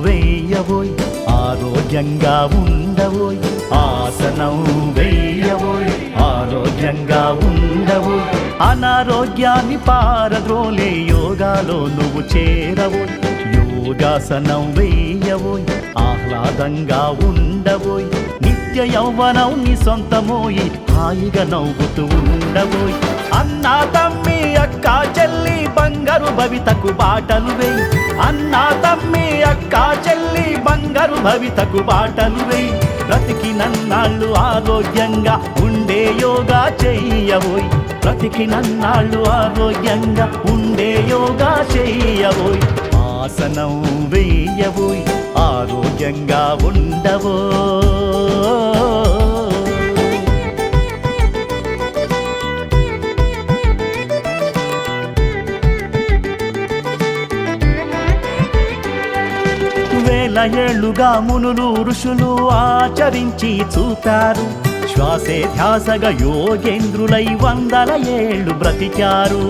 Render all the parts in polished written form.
వేయవోయ్ ఆరోగ్యంగా ఉండవోయ్ ఆసనం వేయవోయ్ ఆరోగ్యంగా ఉండవోయ్ అనారోగ్యాన్ని పారద్రోలే యోగాలో నువ్వు చేరవోయ్ యోగాసనం వేయవోయ్ ఆహ్లాదంగా ఉండవోయ్ నిత్య యౌవనం నీ సొంతమోయి హాయిగా నవ్వుతూ ఉండవోయ్ అన్నా తమ్మి అక్క చెల్లి బంగారు భవితకు బాటలు వేయి అన్నా తమ్మి అక్క చెల్లి బంగారు భవితకు బాటలు వేయి బ్రతికినన్నాళ్ళు ఆరోగ్యంగా ఉండే యోగా చెయ్యవోయ్ బ్రతికినన్నాళ్ళు ఆరోగ్యంగా ఉండే యోగా చెయ్యవోయ్ ఆసనం వేయవోయ్ ఆరోగ్యంగా ఉండవో వేల ఏళ్లుగా మునులు ఋషులు ఆచరించి చూపారు శ్వాసే ధ్యాసగా యోగేంద్రులై 100 ఏళ్ళు బ్రతికారు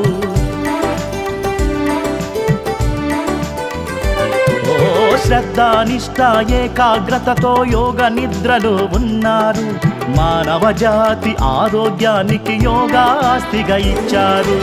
శ్రద్ధ నిష్ఠ ఏకాగ్రతతో యోగ నిద్రలో ఉన్నారు మానవ జాతి ఆరోగ్యానికి యోగా ఆస్తిగా ఇచ్చారు